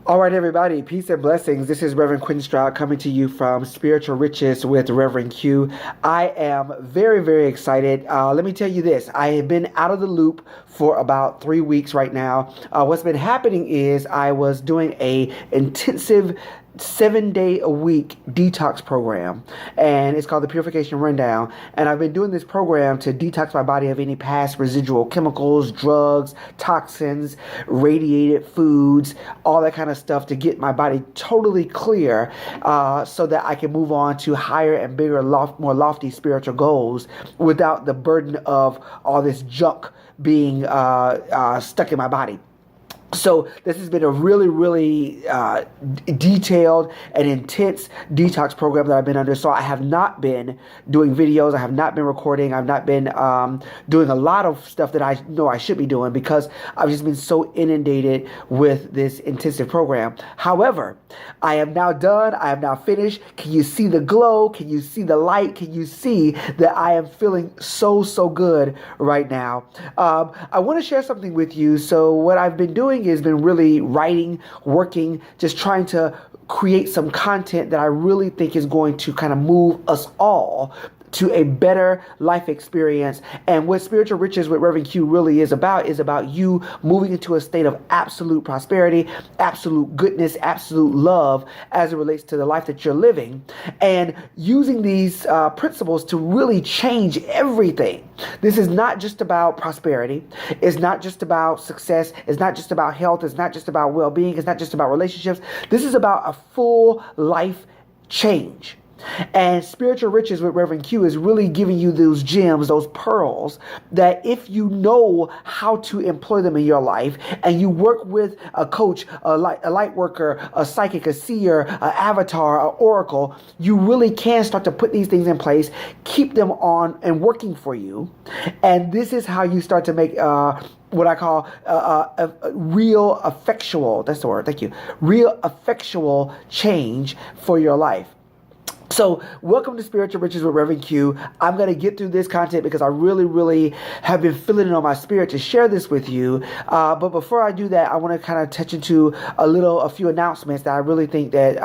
All right, everybody, peace and blessings. This is Reverend Q coming to you from Spiritual Riches with Reverend Q. I am very, very excited. Let me tell you this. I have been out of the loop for about 3 weeks right now. What's been happening is I was doing a intensive 7-day-a-week detox program, and it's called the Purification Rundown. And I've been doing this program to detox my body of any past residual chemicals, drugs, toxins, radiated foods, all that kind of stuff, to get my body totally clear, so that I can move on to higher and bigger, more lofty spiritual goals without the burden of all this junk being stuck in my body. So this has been a really detailed and intense detox program that I've been under. So I have not been doing videos. I have not been recording. I've not been doing a lot of stuff that I know I should be doing because I've just been so inundated with this intensive program. However, I am now done. I am now finished. Can you see the glow? Can you see the light? Can you see that I am feeling so good right now? I want to share something with you. So what I've been doing has been really writing, working, just trying to create some content that I really think is going to kind of move us all to a better life experience. And what Spiritual Riches with Reverend Q really is about you moving into a state of absolute prosperity, absolute goodness, absolute love as it relates to the life that you're living, and using these principles to really change everything. This is not just about prosperity. It's not just about success. It's not just about health. It's not just about well-being. It's not just about relationships. This is about a full life change. And Spiritual Riches with Reverend Q is really giving you those gems, those pearls, that if you know how to employ them in your life, and you work with a coach, a light worker, a psychic, a seer, an avatar, an oracle, you really can start to put these things in place, keep them on and working for you. And this is how you start to make what I call a real effectual, that's the word, thank you, real effectual change for your life. So welcome to Spiritual Riches with Reverend Q. I'm going to get through this content because I really have been feeling it on my spirit to share this with you. But before I do that, I want to kind of touch into a few announcements that I really think that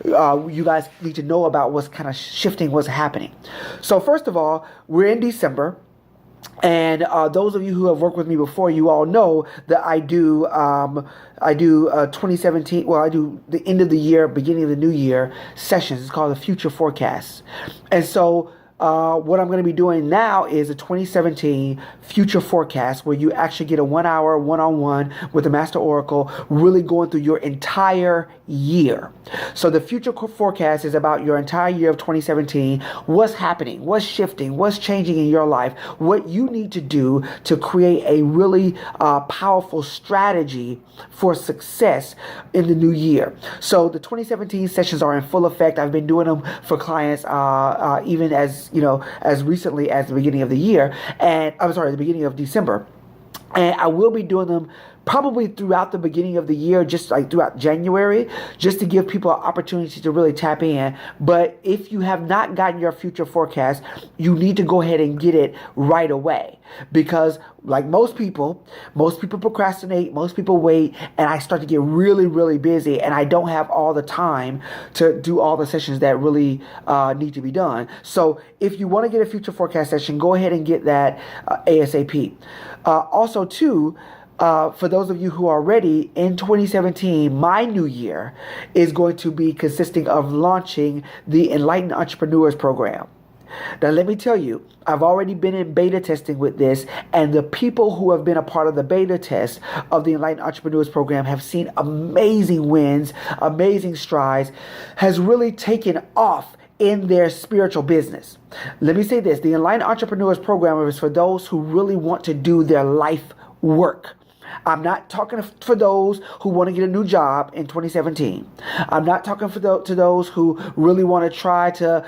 you guys need to know about what's kind of shifting, what's happening. So first of all, we're in December. And those of you who have worked with me before, you all know that I do 2017. Well, I do the end of the year, beginning of the new year sessions. It's called the Future Forecast. And so what I'm going to be doing now is a 2017 Future Forecast, where you actually get a 1-hour one-on-one with the Master Oracle, really going through your entire year. So the Future Forecast is about your entire year of 2017, what's happening, what's shifting, what's changing in your life, what you need to do to create a really powerful strategy for success in the new year. So the 2017 sessions are in full effect. I've been doing them for clients even as recently as the beginning of the year, and the beginning of December. And I will be doing them probably throughout the beginning of the year, just like throughout January, just to give people an opportunity to really tap in. But if you have not gotten your Future Forecast, you need to go ahead and get it right away. Because like most people procrastinate, most people wait, and I start to get really busy, and I don't have all the time to do all the sessions that really need to be done. So if you want to get a Future Forecast session, go ahead and get that ASAP. Also, too, for those of you who are ready, in 2017, my new year is going to be consisting of launching the Enlightened Entrepreneurs Program. Now, let me tell you, I've already been in beta testing with this, and the people who have been a part of the beta test of the Enlightened Entrepreneurs Program have seen amazing wins, amazing strides, has really taken off in their spiritual business. Let me say this, the Enlightened Entrepreneurs Program is for those who really want to do their life work. I'm not talking for those who want to get a new job in 2017. I'm not talking to those who really want to try to,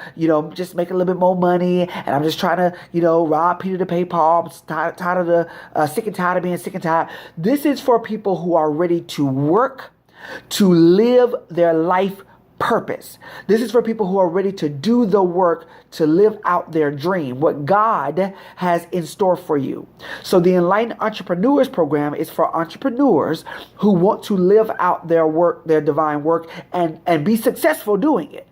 just make a little bit more money. And I'm just trying to, rob Peter to pay Paul. I'm tired of sick and tired of being sick and tired. This is for people who are ready to work, to live their life purpose. This is for people who are ready to do the work to live out their dream, what God has in store for you. So the Enlightened Entrepreneurs Program is for entrepreneurs who want to live out their work, their divine work, and be successful doing it.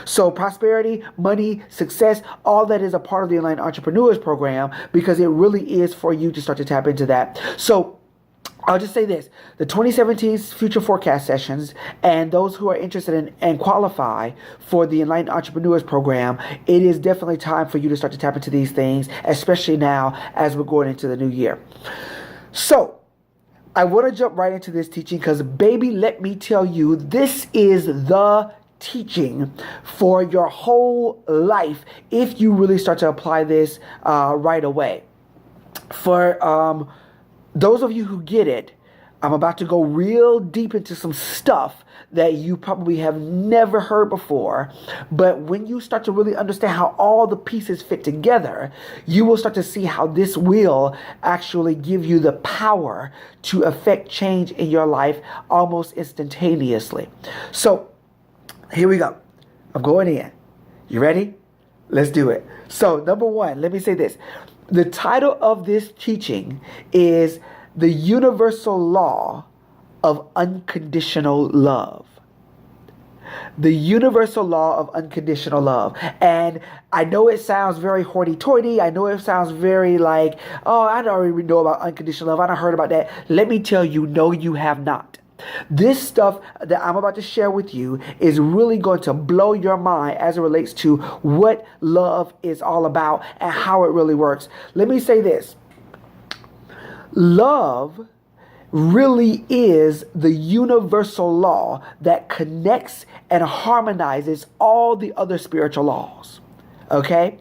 So prosperity, money, success, all that is a part of the Enlightened Entrepreneurs Program, because it really is for you to start to tap into that. So I'll just say this, the 2017 Future Forecast Sessions, and those who are interested in and qualify for the Enlightened Entrepreneurs Program, it is definitely time for you to start to tap into these things, especially now as we're going into the new year. So I want to jump right into this teaching because, baby, let me tell you, this is the teaching for your whole life if you really start to apply this right away. For those of you who get it, I'm about to go real deep into some stuff that you probably have never heard before. But when you start to really understand how all the pieces fit together, you will start to see how this will actually give you the power to affect change in your life almost instantaneously. So here we go. I'm going in. You ready? Let's do it. So number one, let me say this. The title of this teaching is The Universal Law of Unconditional Love. The Universal Law of Unconditional Love. And I know it sounds very hoity-toity. I know it sounds very like, oh, I already know about unconditional love. I don't heard about that. Let me tell you, no, you have not. This stuff that I'm about to share with you is really going to blow your mind as it relates to what love is all about and how it really works. Let me say this. Love really is the universal law that connects and harmonizes all the other spiritual laws. Okay?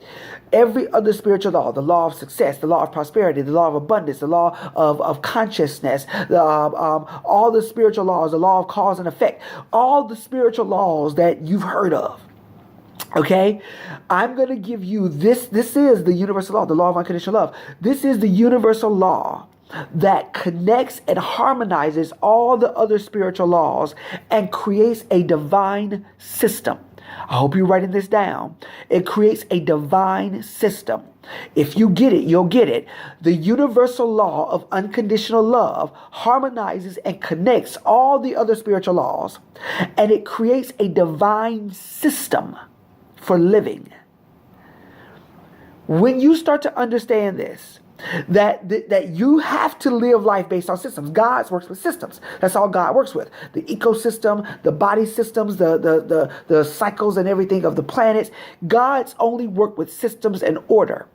Every other spiritual law, the law of success, the law of prosperity, the law of abundance, the law of consciousness, all the spiritual laws, the law of cause and effect, all the spiritual laws that you've heard of. Okay? I'm going to give you this. This is the universal law, the law of unconditional love. This is the universal law that connects and harmonizes all the other spiritual laws and creates a divine system. I hope you're writing this down. It creates a divine system. If you get it, you'll get it. The universal law of unconditional love harmonizes and connects all the other spiritual laws, and it creates a divine system for living. When you start to understand this, that you have to live life based on systems. God works with systems. That's all God works with. The ecosystem, the body systems, the cycles and everything of the planets. God's only work with systems and order.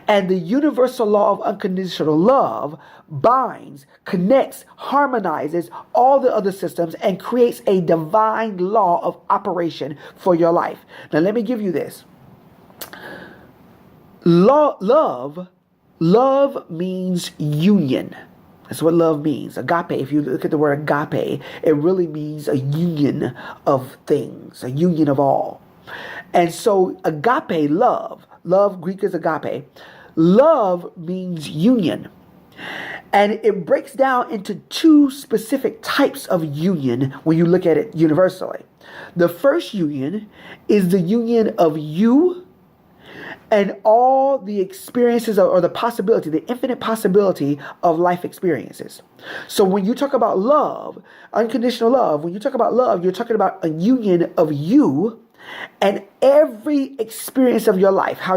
And the universal law of unconditional love binds, connects, harmonizes all the other systems and creates a divine law of operation for your life. Now let me give you this. Love means union. That's what love means. Agape, if you look at the word agape, it really means a union of things, a union of all. And so agape, love, Greek is agape. Love means union. And it breaks down into two specific types of union when you look at it universally. The first union is the union of you and all the experiences or the possibility, the infinite possibility of life experiences. So when you talk about love, unconditional love, when you talk about love, you're talking about a union of you and every experience of your life, how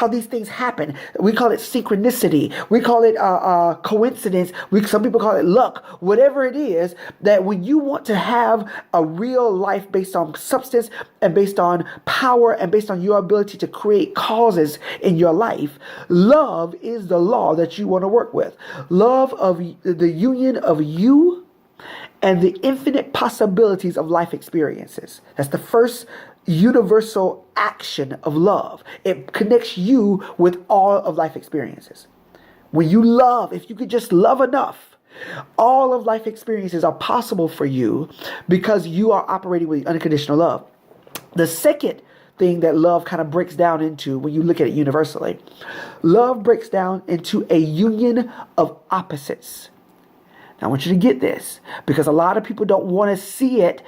these things happen. We call it synchronicity. We call it coincidence. Some people call it luck. Whatever it is, that when you want to have a real life based on substance and based on power and based on your ability to create causes in your life, love is the law that you want to work with. Love of the union of you and the infinite possibilities of life experiences. That's the first universal action of love. It connects you with all of life experiences. When you love, if you could just love enough, all of life experiences are possible for you because you are operating with unconditional love. The second thing that love kind of breaks down into, when you look at it universally, love breaks down into a union of opposites. Now, I want you to get this because a lot of people don't want to see it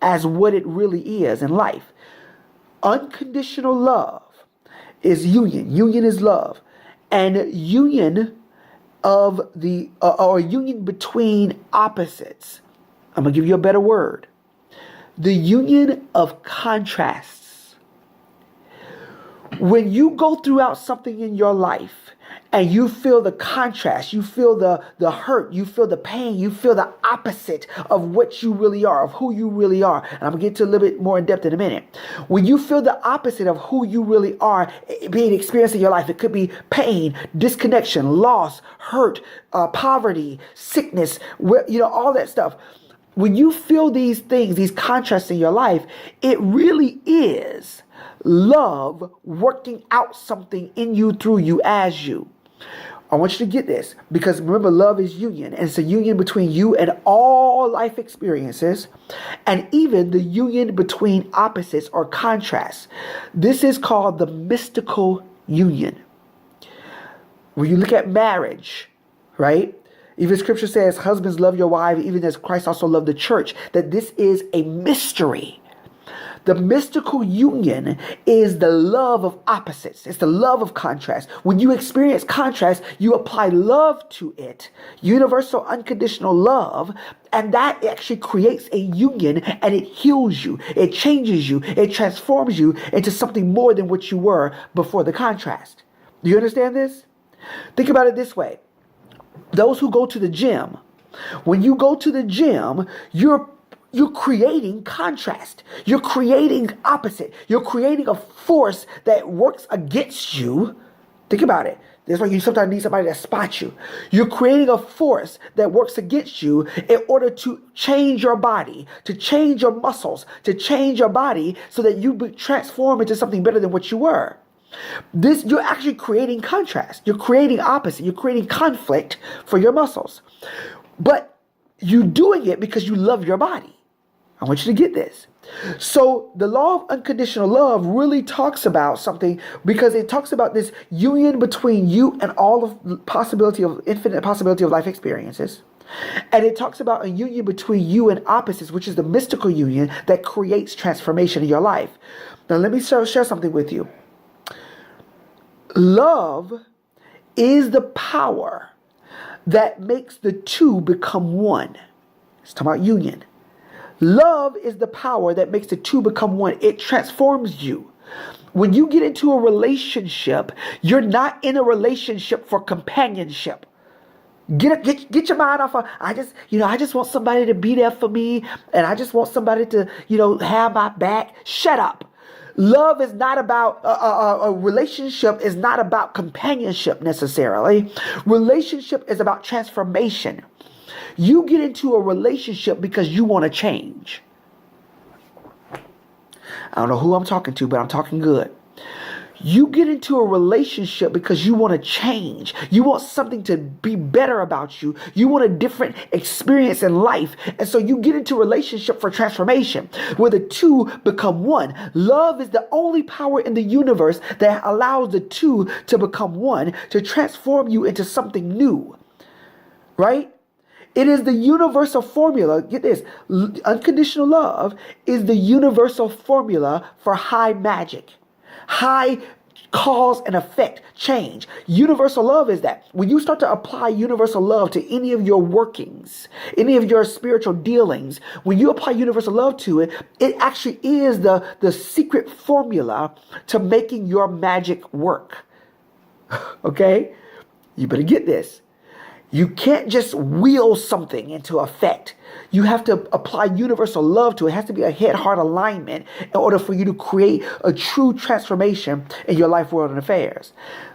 as what it really is in life. Unconditional love is union. Union is love. And union of the, or union between opposites. I'm going to give you a better word. The union of contrasts. When you go throughout something in your life and you feel the contrast, you feel the hurt, you feel the pain, you feel the opposite of what you really are, of who you really are. And I'm going to get to a little bit more in depth in a minute. When you feel the opposite of who you really are being experienced in your life, it could be pain, disconnection, loss, hurt, poverty, sickness, all that stuff. When you feel these things, these contrasts in your life, it really is love working out something in you, through you, as you. I want you to get this, because remember, love is union, and it's a union between you and all life experiences, and even the union between opposites or contrasts. This is called the mystical union. When you look at marriage, right? Even scripture says, husbands, love your wives, even as Christ also loved the church, that this is a mystery. The mystical union is the love of opposites. It's the love of contrast. When you experience contrast, you apply love to it, universal, unconditional love, and that actually creates a union, and it heals you. It changes you. It transforms you into something more than what you were before the contrast. Do you understand this? Think about it this way. Those who go to the gym, when you go to the gym, you're creating contrast. You're creating opposite. You're creating a force that works against you. Think about it. That's why you sometimes need somebody that spots you. You're creating a force that works against you in order to change your body, to change your muscles, to change your body so that you be transformed into something better than what you were. You're actually creating contrast. You're creating opposite. You're creating conflict for your muscles. But you're doing it because you love your body. I want you to get this. So the law of unconditional love really talks about something, because it talks about this union between you and all of the infinite possibility of life experiences. And it talks about a union between you and opposites, which is the mystical union that creates transformation in your life. Now let me share something with you. Love is the power that makes the two become one. It's talking about union. Love is the power that makes the two become one. It transforms you. When you get into a relationship, you're not in a relationship for companionship. Get your mind off of, I just want somebody to be there for me, and I just want somebody to, have my back. Shut up. Love is not about, a relationship is not about companionship necessarily. Relationship is about transformation. You get into a relationship because you want to change. I don't know who I'm talking to, but I'm talking good. You get into a relationship because you want to change. You want something to be better about you. You want a different experience in life. And so you get into a relationship for transformation, where the two become one. Love is the only power in the universe that allows the two to become one, to transform you into something new. Right? It is the universal formula. Get this. Unconditional love is the universal formula for high magic. High cause and effect change. Universal love is that. When you start to apply universal love to any of your workings, any of your spiritual dealings, when you apply universal love to it, it actually is the secret formula to making your magic work. Okay? You better get this. You can't just will something into effect. You have to apply universal love to it. It has to be a head-heart alignment in order for you to create a true transformation in your life, world, and affairs.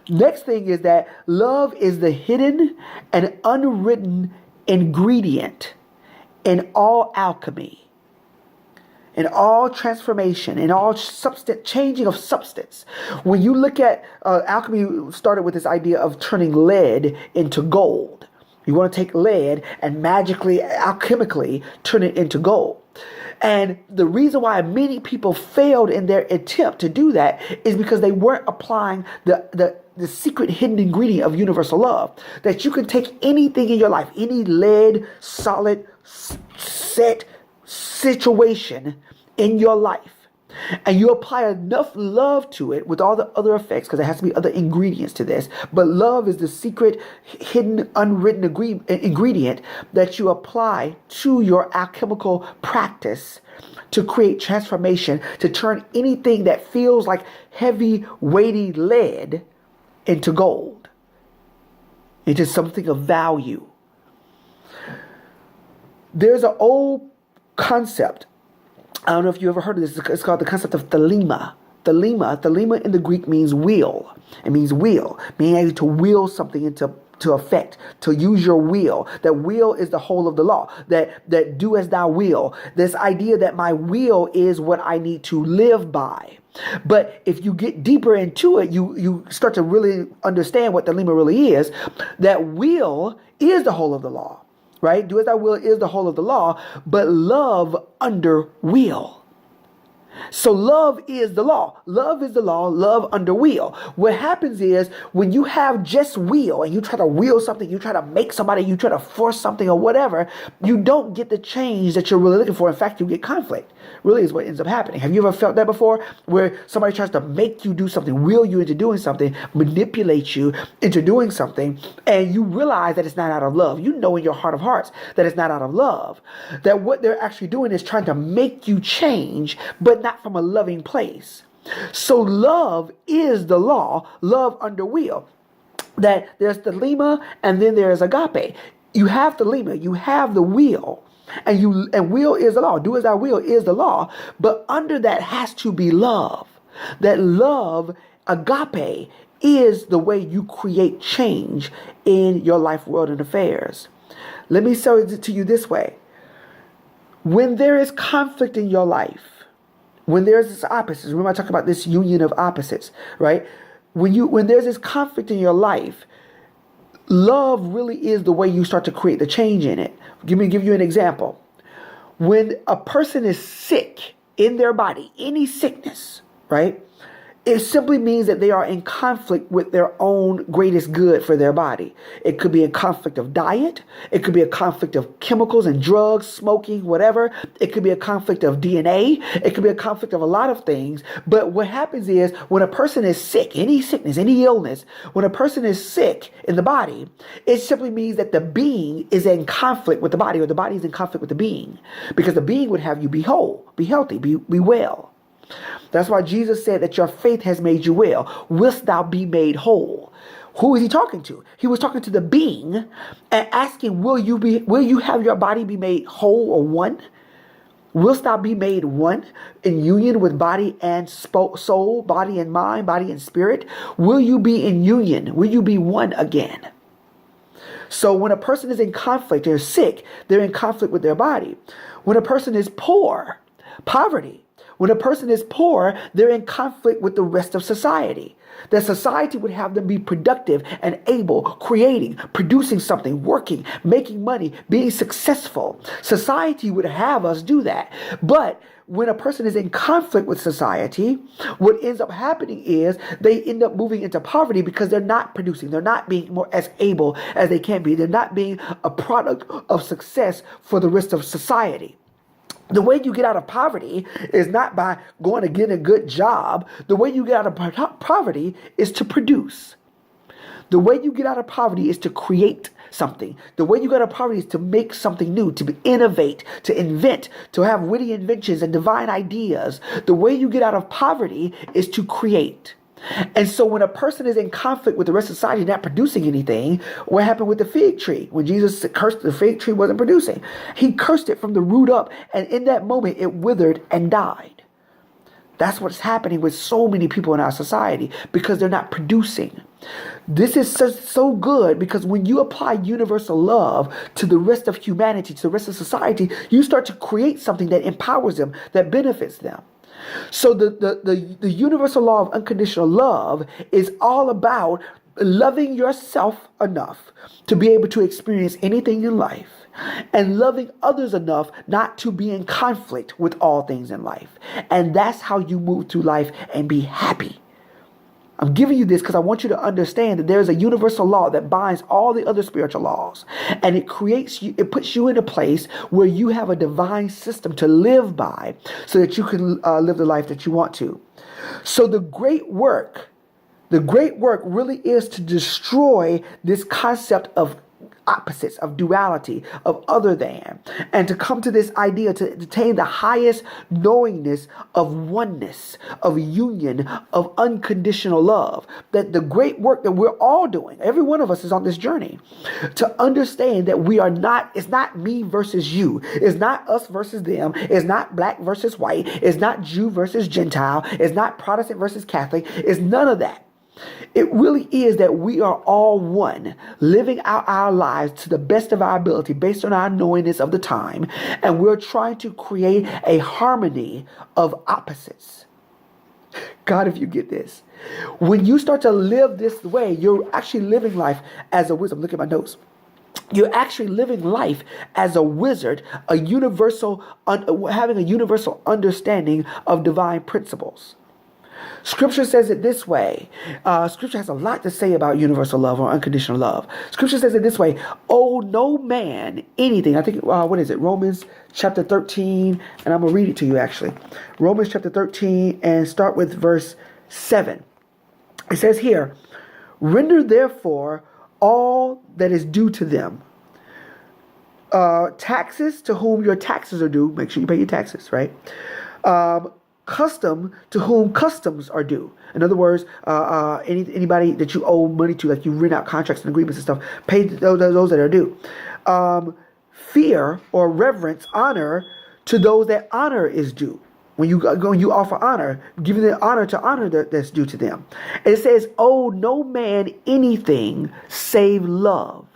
Next thing is that love is the hidden and unwritten ingredient in all alchemy, in all transformation, in all changing of substance. When you look at alchemy, started with this idea of turning lead into gold. You want to take lead and magically, alchemically turn it into gold. And the reason why many people failed in their attempt to do that is because they weren't applying the secret hidden ingredient of universal love. That you can take anything in your life, any lead, solid, set, situation in your life, and you apply enough love to it with all the other effects, because there has to be other ingredients to this, but love is the secret, hidden, unwritten ingredient that you apply to your alchemical practice to create transformation, to turn anything that feels like heavy, weighty lead into gold, into something of value. There's an old concept. I don't know if you ever heard of this. It's called the concept of thelema. Thelema in the Greek means will. It means will, meaning to will something into effect, to use your will. That will is the whole of the law. That do as thou will. This idea that my will is what I need to live by. But if you get deeper into it, you start to really understand what thelema really is. That will is the whole of the law. Right? Do as I will is the whole of the law, but love under will. So love is the law. Love is the law. Love under will. What happens is when you have just will and you try to will something, you try to make somebody, you try to force something or whatever, you don't get the change that you're really looking for. In fact, you get conflict. Really is what ends up happening. Have you ever felt that before? Where somebody tries to make you do something, will you into doing something, manipulate you into doing something, and you realize that it's not out of love. You know in your heart of hearts that it's not out of love. That what they're actually doing is trying to make you change, but not from a loving place. So love is the law, love under will. That there's thelema and then there's agape. You have thelema, you have the will. And will is the law. Do as I will is the law. But under that has to be love. That love, agape, is the way you create change in your life, world, and affairs. Let me say it to you this way. When there is conflict in your life, when there's this opposites, remember I talked about this union of opposites, right? When there's this conflict in your life, love really is the way you start to create the change in it. Give you an example. When a person is sick in their body, any sickness, right? It simply means that they are in conflict with their own greatest good for their body. It could be a conflict of diet. It could be a conflict of chemicals and drugs, smoking, whatever. It could be a conflict of DNA. It could be a conflict of a lot of things. But what happens is when a person is sick, any sickness, any illness, when a person is sick in the body, it simply means that the being is in conflict with the body, or the body is in conflict with the being. Because the being would have you be whole, be healthy, be well. That's why Jesus said that your faith has made you well. Wilt thou be made whole? Who is he talking to? He was talking to the being and asking, will you have your body be made whole or one? Wilt thou be made one in union with body and soul, body and mind, body and spirit? Will you be in union? Will you be one again? So when a person is in conflict, they're sick, they're in conflict with their body. When a person is poor, poverty. When a person is poor, they're in conflict with the rest of society. That society would have them be productive and able, creating, producing something, working, making money, being successful. Society would have us do that. But when a person is in conflict with society, what ends up happening is they end up moving into poverty because they're not producing. They're not being more as able as they can be. They're not being a product of success for the rest of society. The way you get out of poverty is not by going to get a good job. The way you get out of poverty is to produce. The way you get out of poverty is to create something. The way you get out of poverty is to make something new, to innovate, to invent, to have witty inventions and divine ideas. The way you get out of poverty is to create. And so when a person is in conflict with the rest of society, not producing anything, what happened with the fig tree? When Jesus cursed the fig tree wasn't producing. He cursed it from the root up, and in that moment it withered and died. That's what's happening with so many people in our society because they're not producing. This is so good because when you apply universal love to the rest of humanity, to the rest of society, you start to create something that empowers them, that benefits them. So the universal law of unconditional love is all about loving yourself enough to be able to experience anything in life and loving others enough not to be in conflict with all things in life. And that's how you move through life and be happy. I'm giving you this because I want you to understand that there's a universal law that binds all the other spiritual laws. And it creates you, it puts you in a place where you have a divine system to live by so that you can live the life that you want to. So the great work really is to destroy this concept of opposites, of duality, of other than, and to come to this idea to attain the highest knowingness of oneness, of union, of unconditional love. That the great work that we're all doing, every one of us is on this journey, to understand that we are not, it's not me versus you, it's not us versus them, it's not black versus white, it's not Jew versus Gentile, it's not Protestant versus Catholic, it's none of that. It really is that we are all one, living out our lives to the best of our ability based on our knowingness of the time, and we're trying to create a harmony of opposites. God, if you get this, when you start to live this way, you're actually living life as a wisdom. Look at my notes. You're actually living life as a wizard, a universal, having a universal understanding of divine principles. Scripture says it this way. Scripture has a lot to say about universal love or unconditional love. Scripture says it this way. Owe no man anything. I think, what is it? Romans chapter 13. And I'm going to read it to you actually. Romans chapter 13 and start with verse 7. It says here, render therefore all that is due to them. Taxes to whom your taxes are due. Make sure you pay your taxes, right? Custom to whom customs are due. In other words, anybody that you owe money to, like you rent out contracts and agreements and stuff, pay those that are due. Fear or reverence, honor to those that honor is due. When you go and you offer honor, giving the honor to honor that's due to them. And it says, owe no man anything save love,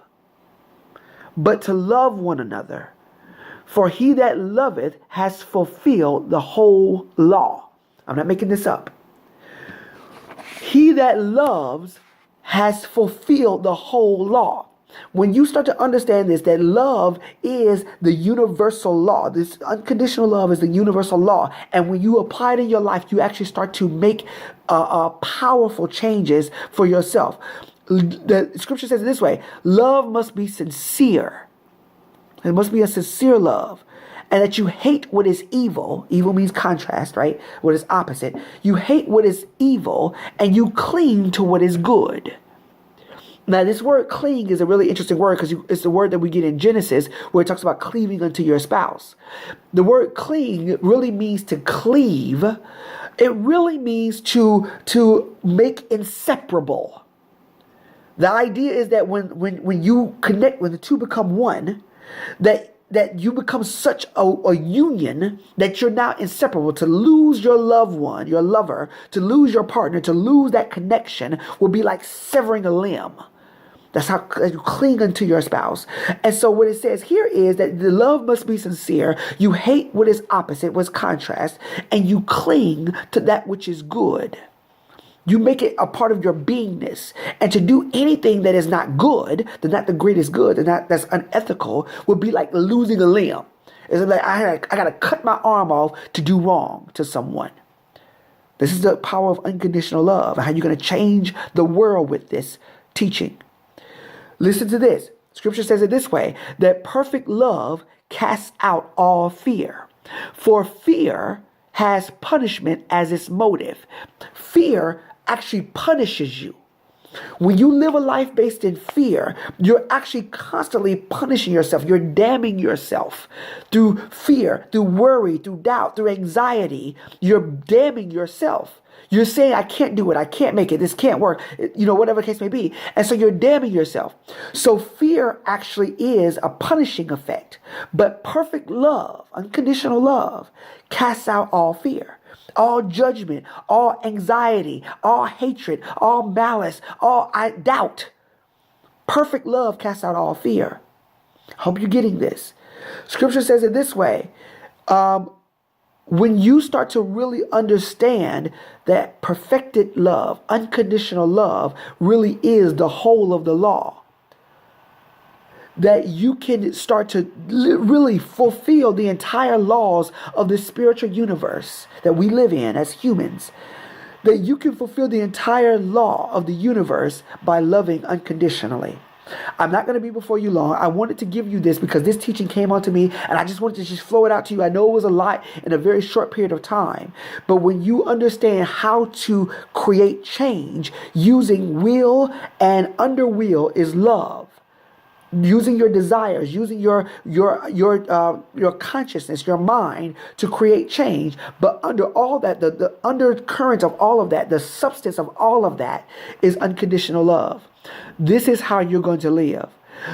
but to love one another. For he that loveth has fulfilled the whole law. I'm not making this up. He that loves has fulfilled the whole law. When you start to understand this, that love is the universal law. This unconditional love is the universal law. And when you apply it in your life, you actually start to make powerful changes for yourself. The scripture says it this way. Love must be sincere. It must be a sincere love. And that you hate what is evil. Evil means contrast, right? What is opposite. You hate what is evil and you cling to what is good. Now, this word cling is a really interesting word because it's the word that we get in Genesis where it talks about cleaving unto your spouse. The word cling really means to cleave. It really means to make inseparable. The idea is that when you connect, when the two become one, that you become such a union that you're now inseparable. To lose your loved one, your lover, to lose your partner, to lose that connection will be like severing a limb. That's how you cling unto your spouse. And so what it says here is that the love must be sincere. You hate what is opposite, what's contrast, and you cling to that which is good. You make it a part of your beingness. And to do anything that is not good, that's not the greatest good, that's unethical, would be like losing a limb. It's like I got to cut my arm off to do wrong to someone. This is the power of unconditional love and how you're going to change the world with this teaching. Listen to this. Scripture says it this way, that perfect love casts out all fear. For fear has punishment as its motive. Fear actually punishes you. When you live a life based in fear, you're actually constantly punishing yourself. You're damning yourself through fear, through worry, through doubt, through anxiety. You're damning yourself. You're saying, I can't do it. I can't make it. This can't work. Whatever the case may be. And so you're damning yourself. So fear actually is a punishing effect. But perfect love, unconditional love, casts out all fear, all judgment, all anxiety, all hatred, all malice, all doubt. Perfect love casts out all fear. Hope you're getting this. Scripture says it this way. When you start to really understand that perfected love, unconditional love, really is the whole of the law, that you can start to really fulfill the entire laws of the spiritual universe that we live in as humans. that you can fulfill the entire law of the universe by loving unconditionally. I'm not going to be before you long. I wanted to give you this because this teaching came onto me and I just wanted to just flow it out to you. I know it was a lot in a very short period of time, but when you understand how to create change using will and under will is love. Using your desires, using your consciousness, your mind to create change. But under all that, the undercurrent of all of that, the substance of all of that is unconditional love. This is how you're going to live.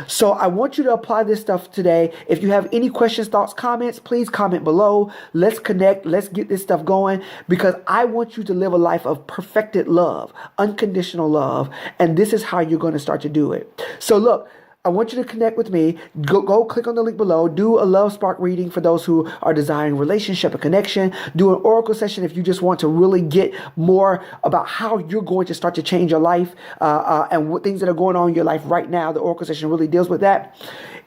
So I want you to apply this stuff today. If you have any questions, thoughts, comments, please comment below. Let's connect. Let's get this stuff going because I want you to live a life of perfected love, unconditional love. And this is how you're going to start to do it. So look, I want you to connect with me. Go click on the link below. Do a Love Spark reading for those who are desiring relationship and connection. Do an oracle session if you just want to really get more about how you're going to start to change your life and what things that are going on in your life right now. The oracle session really deals with that.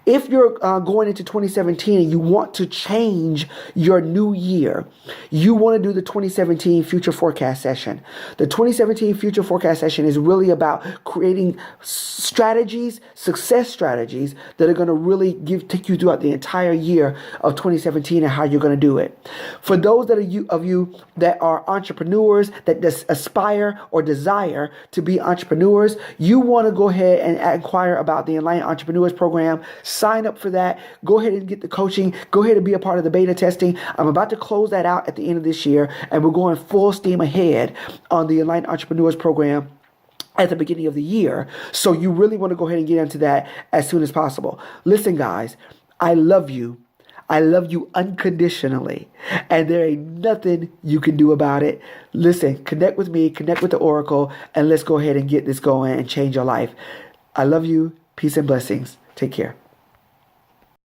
If you're going into 2017 and you want to change your new year, you want to do the 2017 Future Forecast session. The 2017 Future Forecast session is really about creating strategies, success strategies that are going to really take you throughout the entire year of 2017 and how you're going to do it. For those of you that are entrepreneurs that aspire or desire to be entrepreneurs, you want to go ahead and inquire about the Enlightened Entrepreneurs Program. Sign up for that. Go ahead and get the coaching. Go ahead and be a part of the beta testing. I'm about to close that out at the end of this year, and we're going full steam ahead on the Enlightened Entrepreneurs Program at the beginning of the year. So you really want to go ahead and get into that as soon as possible. Listen, guys, I love you. I love you unconditionally, and there ain't nothing you can do about it. Listen, connect with me, connect with the Oracle, and let's go ahead and get this going and change your life. I love you. Peace and blessings. Take care.